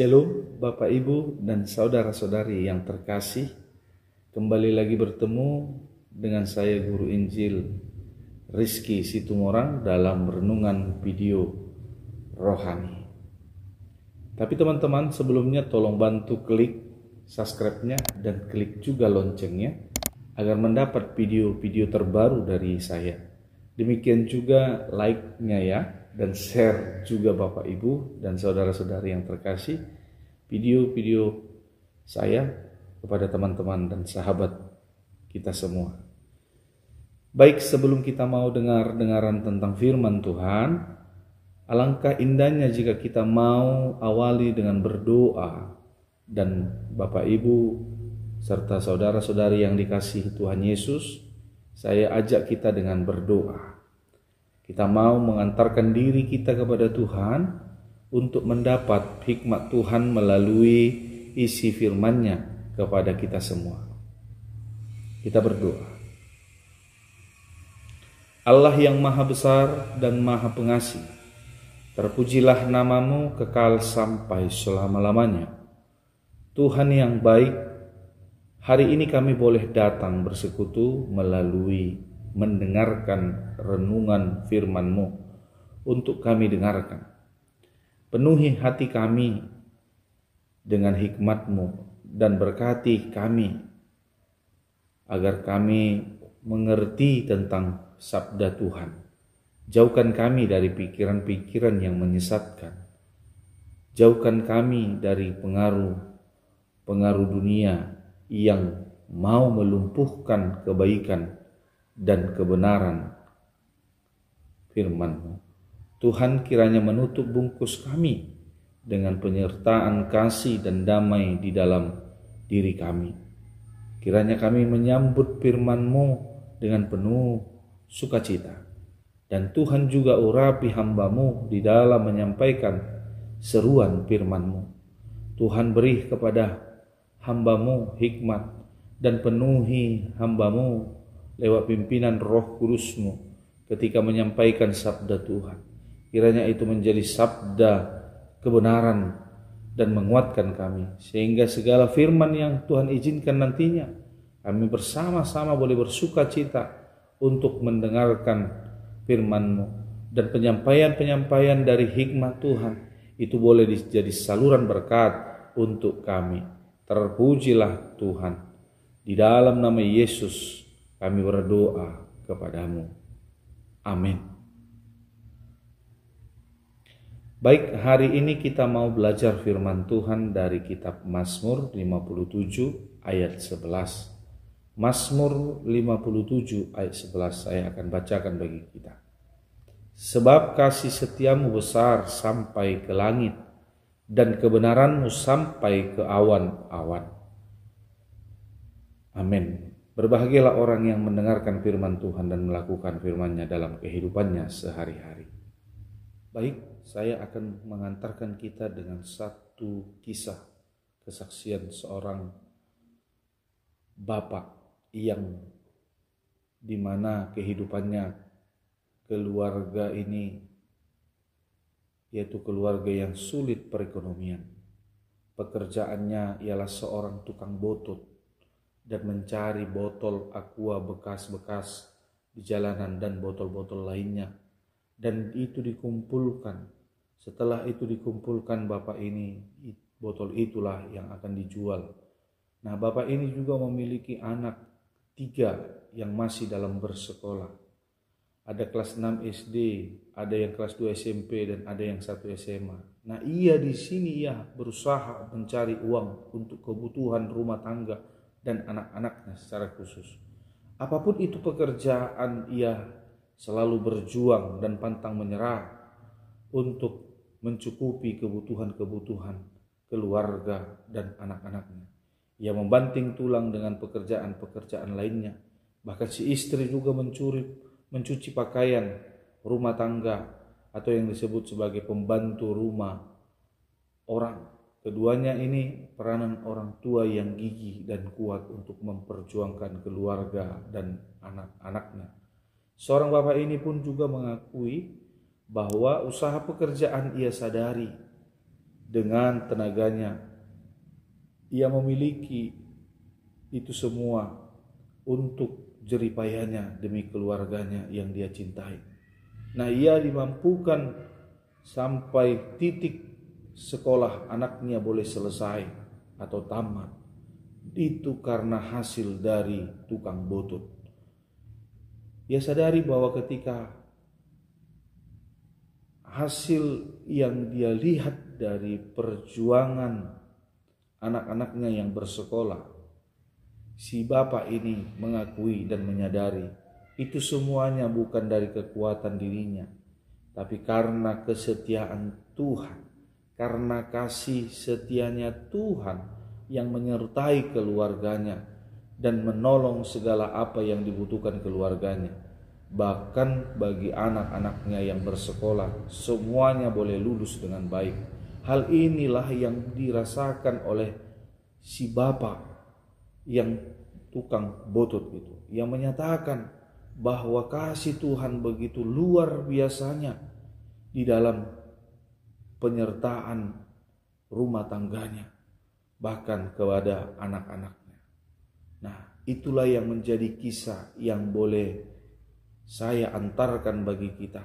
Shalom Bapak Ibu dan saudara-saudari yang terkasih. Kembali lagi bertemu dengan saya Guru Injil Rizky Situmorang dalam renungan video rohani. Tapi teman-teman, sebelumnya tolong bantu klik subscribe-nya dan klik juga loncengnya agar mendapat video-video terbaru dari saya. Demikian juga like-nya ya, dan share juga Bapak Ibu dan saudara-saudari yang terkasih video-video saya kepada teman-teman dan sahabat kita semua. Baik, sebelum kita mau dengar-dengaran tentang firman Tuhan, alangkah indahnya jika kita mau awali dengan berdoa. Dan Bapak Ibu serta saudara-saudari yang dikasihi Tuhan Yesus, saya ajak kita dengan berdoa. Kita mau mengantarkan diri kita kepada Tuhan untuk mendapat hikmat Tuhan melalui isi firman-Nya kepada kita semua. Kita berdoa. Allah yang maha besar dan maha pengasih, terpujilah nama-Mu kekal sampai selama-lamanya. Tuhan yang baik, hari ini kami boleh datang bersekutu melalui mendengarkan renungan firman-Mu untuk kami dengarkan. Penuhi hati kami dengan hikmat-Mu dan berkati kami agar kami mengerti tentang sabda Tuhan. Jauhkan kami dari pikiran-pikiran yang menyesatkan. Jauhkan kami dari pengaruh dunia yang mau melumpuhkan kebaikan dan kebenaran firman-Mu. Tuhan, kiranya menutup bungkus kami dengan penyertaan kasih dan damai di dalam diri kami. Kiranya kami menyambut firman-Mu dengan penuh sukacita. Dan Tuhan juga urapi hamba-Mu di dalam menyampaikan seruan firman-Mu. Tuhan, beri kepada hamba-Mu hikmat dan penuhi hamba-Mu lewat pimpinan Roh Kudus-Mu ketika menyampaikan sabda Tuhan. Kiranya itu menjadi sabda kebenaran dan menguatkan kami, sehingga segala firman yang Tuhan izinkan nantinya kami bersama-sama boleh bersuka cita untuk mendengarkan firman-Mu, dan penyampaian-penyampaian dari hikmat Tuhan itu boleh jadi saluran berkat untuk kami. Terpujilah Tuhan. Di dalam nama Yesus kami berdoa kepada-Mu. Amin. Baik, hari ini kita mau belajar firman Tuhan dari kitab Mazmur 57 ayat 11. Mazmur 57 ayat 11 saya akan bacakan bagi kita. Sebab kasih setia-Mu besar sampai ke langit, dan kebenaran-Mu sampai ke awan-awan. Amin. Berbahagialah orang yang mendengarkan firman Tuhan dan melakukan firman-Nya dalam kehidupannya sehari-hari. Baik, saya akan mengantarkan kita dengan satu kisah kesaksian seorang bapak yang dimana kehidupannya keluarga ini yaitu keluarga yang sulit perekonomian. Pekerjaannya ialah seorang tukang botol dan mencari botol aqua bekas-bekas di jalanan dan botol-botol lainnya. Dan itu dikumpulkan. Setelah itu dikumpulkan, bapak ini, botol itulah yang akan dijual. Nah, bapak ini juga memiliki anak 3 yang masih dalam bersekolah. Ada kelas 6 SD, ada yang kelas 2 SMP, dan ada yang 1 SMA. Nah, di sini berusaha mencari uang untuk kebutuhan rumah tangga dan anak-anaknya secara khusus. Apapun itu pekerjaan, ia selalu berjuang dan pantang menyerah untuk mencukupi kebutuhan-kebutuhan keluarga dan anak-anaknya. Ia membanting tulang dengan pekerjaan-pekerjaan lainnya. Bahkan si istri juga mencuci pakaian rumah tangga atau yang disebut sebagai pembantu rumah orang. Keduanya ini peranan orang tua yang gigih dan kuat untuk memperjuangkan keluarga dan anak-anaknya. Seorang bapak ini pun juga mengakui bahwa usaha pekerjaan ia sadari dengan tenaganya. Ia memiliki itu semua untuk jeripayanya demi keluarganya yang dia cintai. Nah, ia dimampukan sampai titik sekolah anaknya boleh selesai atau tamat. Itu karena hasil dari tukang botol. Ia sadari bahwa ketika hasil yang dia lihat dari perjuangan anak-anaknya yang bersekolah, si bapak ini mengakui dan menyadari itu semuanya bukan dari kekuatan dirinya, tapi karena kesetiaan Tuhan, karena kasih setianya Tuhan yang menyertai keluarganya dan menolong segala apa yang dibutuhkan keluarganya. Bahkan bagi anak-anaknya yang bersekolah, semuanya boleh lulus dengan baik. Hal inilah yang dirasakan oleh si bapak yang tukang botol itu, yang menyatakan bahwa kasih Tuhan begitu luar biasanya di dalam penyertaan rumah tangganya, bahkan kepada anak-anaknya. Nah, itulah yang menjadi kisah yang boleh saya antarkan bagi kita,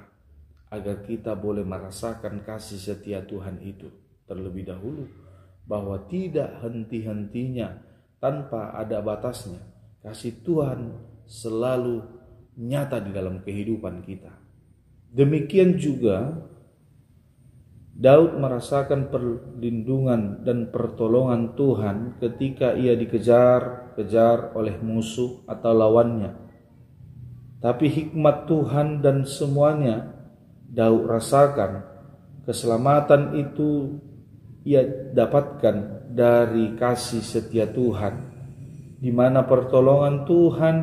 agar kita boleh merasakan kasih setia Tuhan itu terlebih dahulu, bahwa tidak henti-hentinya, tanpa ada batasnya, kasih Tuhan selalu nyata di dalam kehidupan kita. Demikian juga Daud merasakan perlindungan dan pertolongan Tuhan ketika ia dikejar-kejar oleh musuh atau lawannya. Tapi hikmat Tuhan dan semuanya Daud rasakan, keselamatan itu ia dapatkan dari kasih setia Tuhan, di mana pertolongan Tuhan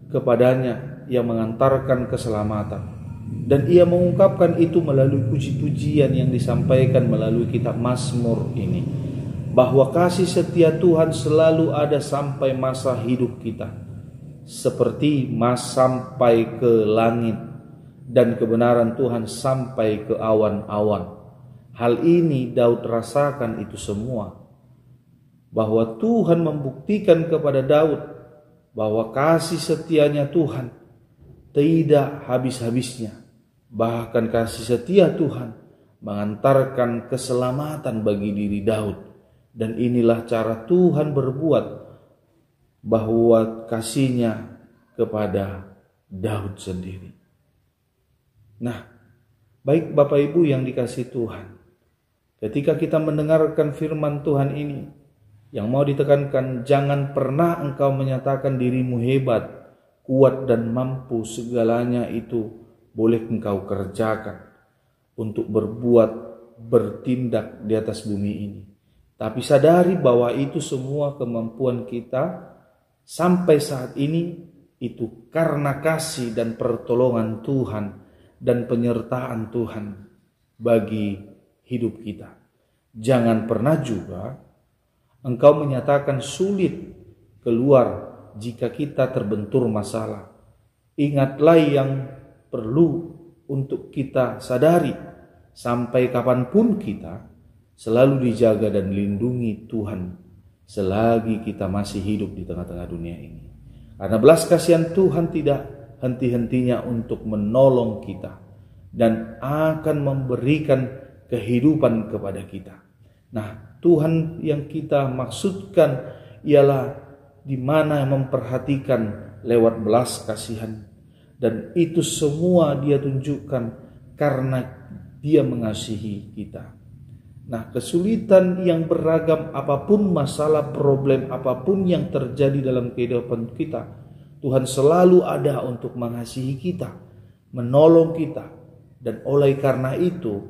kepadanya yang mengantarkan keselamatan. Dan ia mengungkapkan itu melalui puji-pujian yang disampaikan melalui kitab Mazmur ini, bahwa kasih setia Tuhan selalu ada sampai masa hidup kita, seperti sampai ke langit, dan kebenaran Tuhan sampai ke awan-awan. Hal ini Daud rasakan itu semua, bahwa Tuhan membuktikan kepada Daud bahwa kasih setianya Tuhan tidak habis-habisnya. Bahkan kasih setia Tuhan mengantarkan keselamatan bagi diri Daud. Dan inilah cara Tuhan berbuat, bahwa kasihnya kepada Daud sendiri. Nah, baik Bapak Ibu yang dikasihi Tuhan, ketika kita mendengarkan firman Tuhan ini, yang mau ditekankan, jangan pernah engkau menyatakan dirimu hebat, kuat dan mampu, segalanya itu boleh engkau kerjakan untuk berbuat, bertindak di atas bumi ini. Tapi sadari bahwa itu semua kemampuan kita sampai saat ini itu karena kasih dan pertolongan Tuhan dan penyertaan Tuhan bagi hidup kita. Jangan pernah juga engkau menyatakan sulit keluar jika kita terbentur masalah. Ingatlah yang perlu untuk kita sadari, sampai kapanpun kita selalu dijaga dan dilindungi Tuhan selagi kita masih hidup di tengah-tengah dunia ini. Karena belas kasihan Tuhan tidak henti-hentinya untuk menolong kita dan akan memberikan kehidupan kepada kita. Nah, Tuhan yang kita maksudkan ialah di mana memperhatikan lewat belas kasihan, dan itu semua Dia tunjukkan karena Dia mengasihi kita. Nah, kesulitan yang beragam apapun, masalah, problem apapun yang terjadi dalam kehidupan kita, Tuhan selalu ada untuk mengasihi kita, menolong kita. Dan oleh karena itu,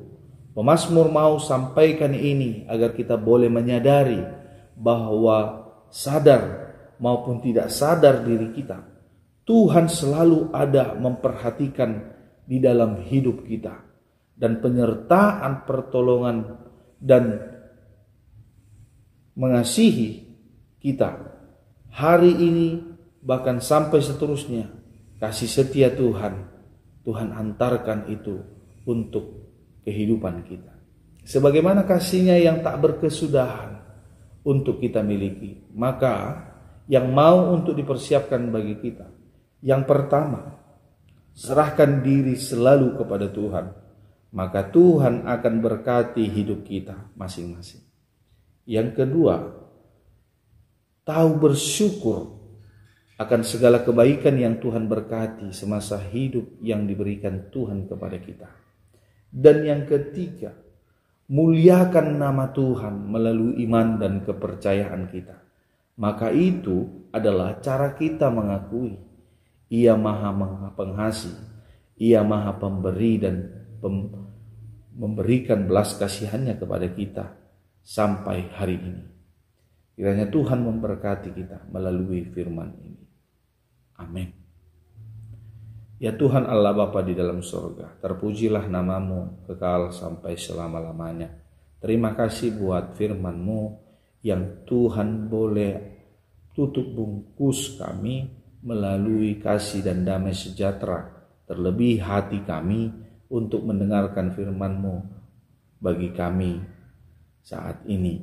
pemazmur mau sampaikan ini agar kita boleh menyadari bahwa sadar maupun tidak sadar diri kita, Tuhan selalu ada memperhatikan di dalam hidup kita, dan penyertaan, pertolongan dan mengasihi kita hari ini bahkan sampai seterusnya. Kasih setia Tuhan antarkan itu untuk kehidupan kita. sebagaimana kasih-Nya yang tak berkesudahan untuk kita miliki. Maka yang mau untuk dipersiapkan bagi kita, yang pertama, serahkan diri selalu kepada Tuhan, maka Tuhan akan berkati hidup kita masing-masing. Yang kedua, tahu bersyukur akan segala kebaikan yang Tuhan berkati semasa hidup yang diberikan Tuhan kepada kita. Dan yang ketiga, muliakan nama Tuhan melalui iman dan kepercayaan kita. Maka itu adalah cara kita mengakui Ia Maha Pengasih, Ia Maha Pemberi dan memberikan belas kasihan-Nya kepada kita sampai hari ini. Kiranya Tuhan memberkati kita melalui firman ini. Amin. Ya Tuhan Allah Bapa di dalam surga, terpujilah nama-Mu kekal sampai selama-lamanya. Terima kasih buat firman-Mu yang Tuhan boleh tutup bungkus kami melalui kasih dan damai sejahtera, terlebih hati kami untuk mendengarkan firman-Mu bagi kami saat ini.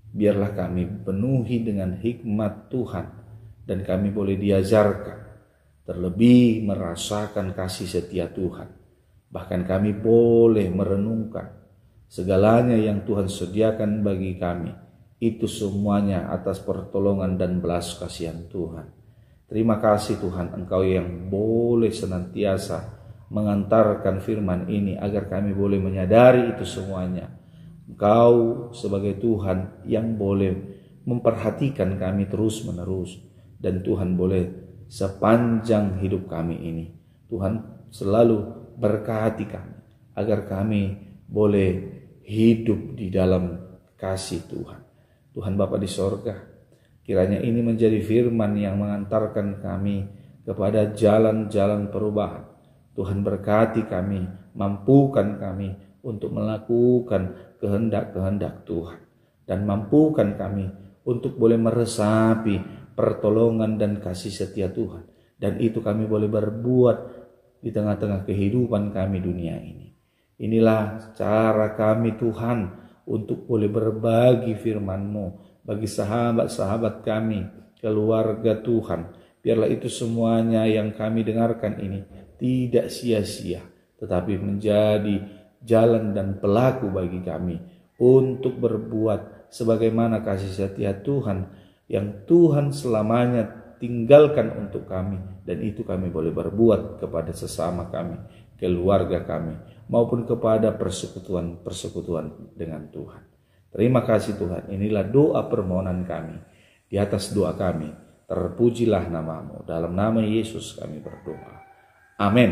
Biarlah kami penuhi dengan hikmat Tuhan dan kami boleh diajarkan, terlebih merasakan kasih setia Tuhan. Bahkan kami boleh merenungkan segalanya yang Tuhan sediakan bagi kami. Itu semuanya atas pertolongan dan belas kasihan Tuhan. Terima kasih Tuhan, Engkau yang boleh senantiasa mengantarkan firman ini agar kami boleh menyadari itu semuanya. Engkau sebagai Tuhan yang boleh memperhatikan kami terus menerus. Dan Tuhan boleh sepanjang hidup kami ini, Tuhan selalu berkati kami agar kami boleh hidup di dalam kasih Tuhan. Tuhan Bapa di sorga, kiranya ini menjadi firman yang mengantarkan kami kepada jalan-jalan perubahan. Tuhan berkati kami, mampukan kami untuk melakukan kehendak-kehendak Tuhan. Dan mampukan kami untuk boleh meresapi pertolongan dan kasih setia Tuhan. Dan itu kami boleh berbuat di tengah-tengah kehidupan kami dunia ini. Inilah cara kami Tuhan untuk boleh berbagi firman-Mu bagi sahabat-sahabat kami, keluarga Tuhan. Biarlah itu semuanya yang kami dengarkan ini tidak sia-sia, tetapi menjadi jalan dan pelaku bagi kami untuk berbuat sebagaimana kasih setia Tuhan yang Tuhan selamanya tinggalkan untuk kami. Dan itu kami boleh berbuat kepada sesama kami, keluarga kami, maupun kepada persekutuan dengan Tuhan. Terima kasih Tuhan, inilah doa permohonan kami. Di atas doa kami, terpujilah nama-Mu. Dalam nama Yesus kami berdoa. Amin.